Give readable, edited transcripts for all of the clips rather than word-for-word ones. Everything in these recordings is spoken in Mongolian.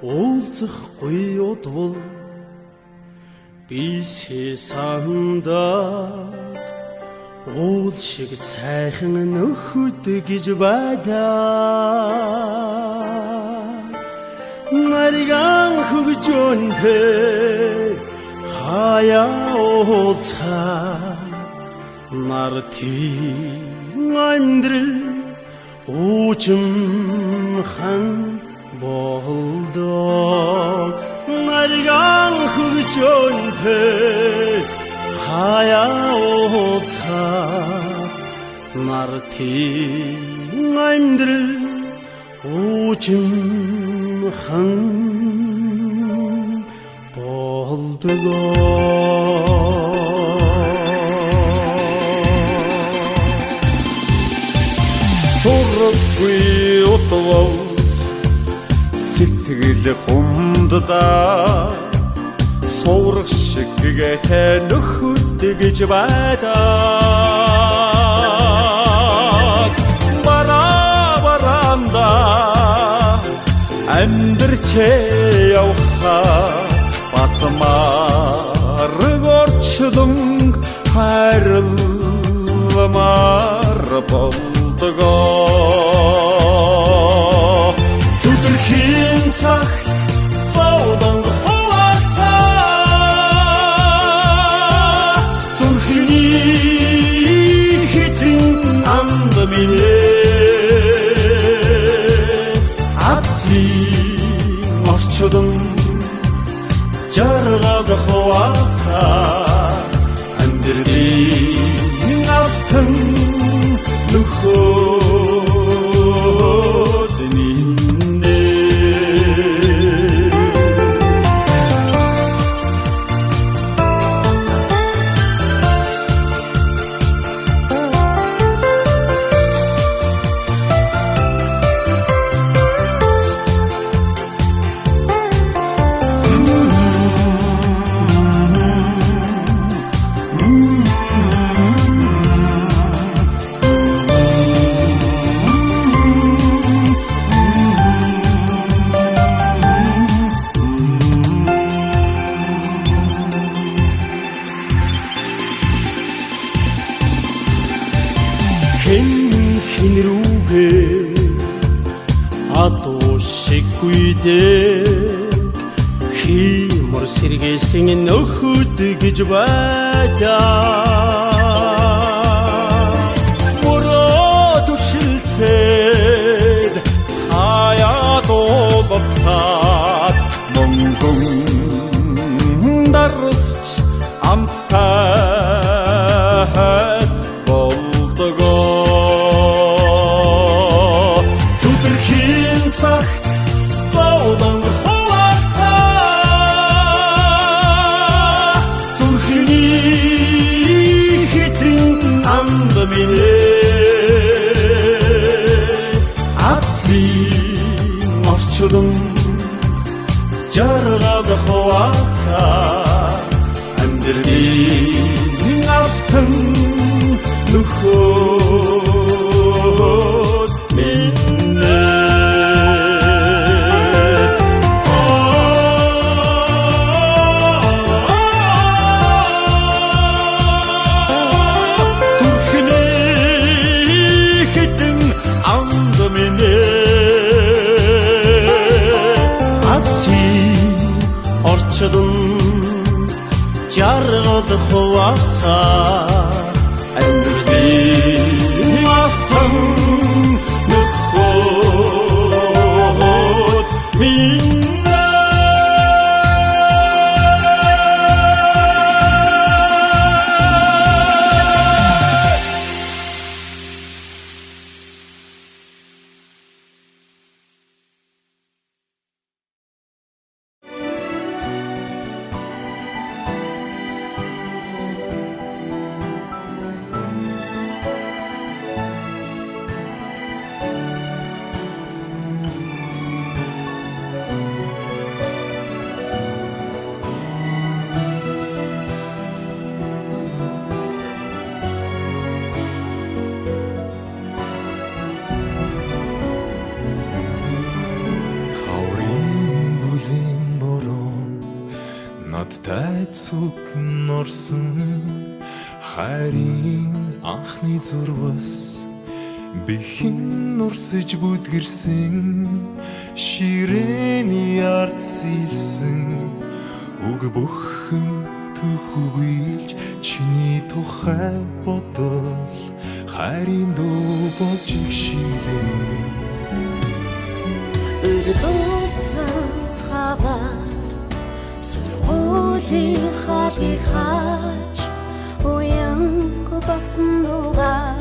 уулзахгүй удвал би 세상да уул шиг сайхан нөхөд гэж байдаг нарийн хөгжөөнтэй хаяа уулзаа нартын амьдрал уужимхан болдог нарийн хөгжөөнтэй хаяа уулзаа нартын амьдрал уужимхан болдог сурахгүй утвал сэтгэл хумддаа суурах шиг гээтэй нөхөд гэж байдаг бараанда амьдрчээ явхаа батмаар горчлон хайрламар болдгоо зүдэрхийн цагт зовлон орчдон жаргал хавацаа амьдрын автан нөхөд минь хин рүүгээ атушиггүй дээ химор сэргээсэн нөхөд гэж байдаг мөрөө түшилцээд хаяа доолгохад монгон дарсч амттай орчдон жаргал хавацаа амьдрын автан нөхөд минь орчдон жаргал хавацаа амьдрын автан нөхөд минь тайцуг норсон хайрын анхны зурвас бихэн нурсэж бүдгэрсэн ширээний ард сэлсэн үг бүхэн төхөглж чиний тухай бодол хайрын дуу болж игшилэн Өргөдөөцөн хавар сургуулийн хаалгыг хааж уянгүй басан дуугаа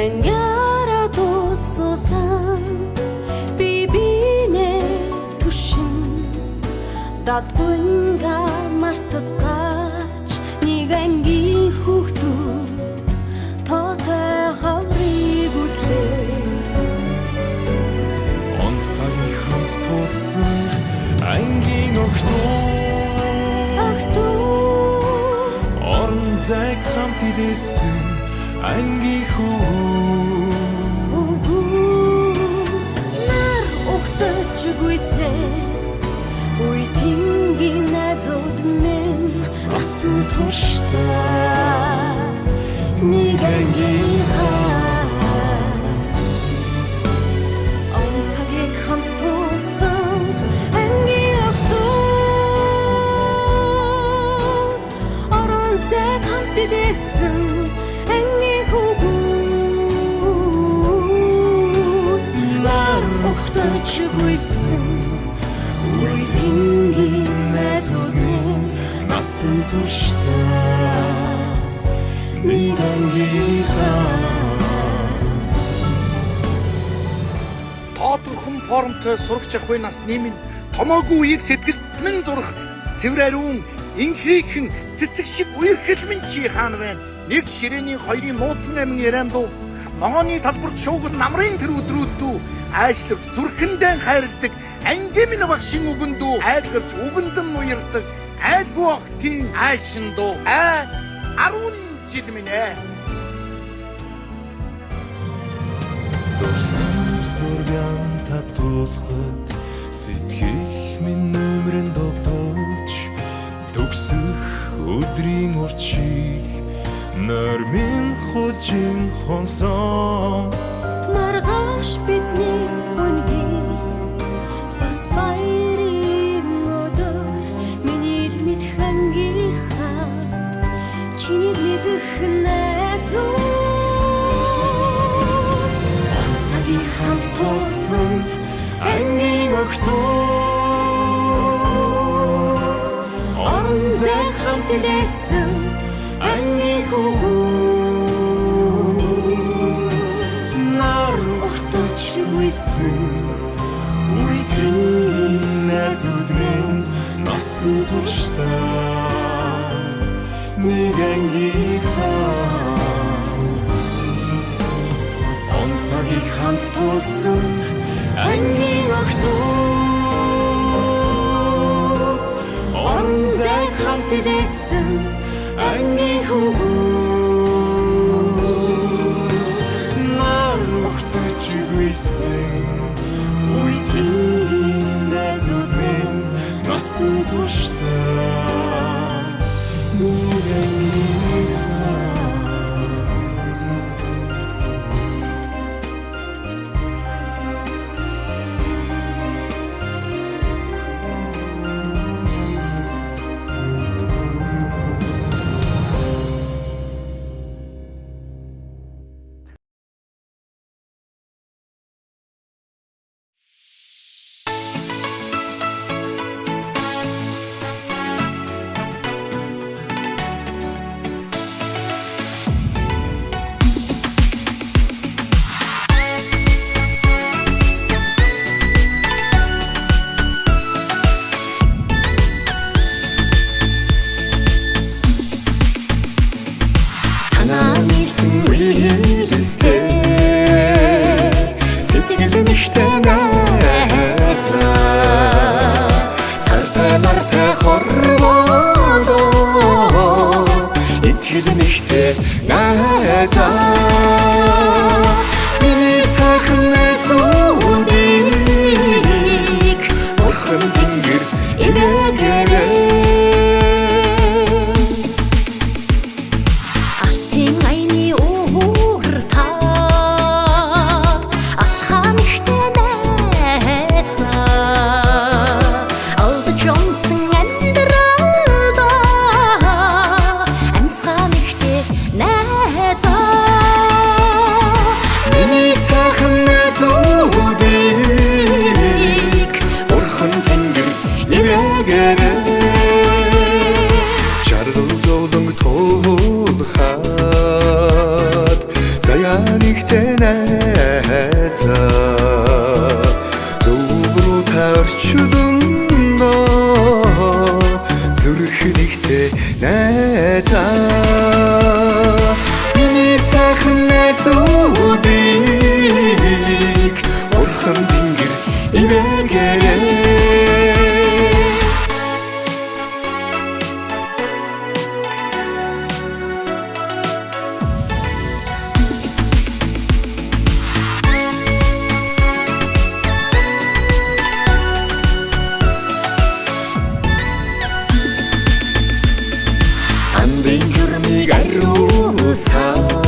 ангиараа дуулсан би бинэ түшин датгүнга мартацгааж нэг ангийн хүүхдүүд тоотой хаврыг үтлээ онцгийн хамт тулсан ангийн охтууд орон зайг хамт илээсэн ангийн хүүгүүд нар ухтаж гүйсэн үе тингийн найзууд минь насан туршдаа нэг ангийн онцгийг хамт тулсан ангийн охтууд орон зайг хамт илээсэн ангийн хүүгүүд нар ухтаж гүйсэн үе тингийн найзууд минь насан туршдаа нэг ангийн Тоодорхон формтой сурагч ахуй насны минь томоогүй үеийг сэтгэлдмэн зурах цэвэр ариун инхийхэн цэцэг шиг үерхэл минь чи хаана байна нэг ширээний хоёрын нууцн амин яриан дуу ногооны талбарт шуугал намрын тэр өдрүүд дүү айшлавч зүрхэндээ хайрладаг ангийн минь багшин үгэн дүү айлгавч үгэндэн уярдаг айлгүй охтын айшин дуу 10 жил минь дурсан зургаан татуулахад сэтгэл минь нөмрөн догдож төгсөх өдрийн урт шиг нойр минь хулжин хонсон маргааш бидний үнгийн бас баярын өдөр миний л мэдх ангийнхаа чиний мэдэх найзууд цагийг хамт тулсан ангийн охтууд орон зайг хамт илээсэн ангийн хүүгүүд нар ухтаж гүйсэн үе тэнгийн найзууд минь насан туршдаа нэг ангийнхаа онцгийг хамт тулсан ангийн охтууд орон зайг хамт илээсэн ангийн хүүгүүд нар ухтаж гүйсэн үе тэнгийн найзууд минь насан туршдаа нэг ангийнхаа нэгтэй найзаа миний сайхан найзуудыг бурхан тэнгэр ивэргээрээ Андын журмыг ариусаа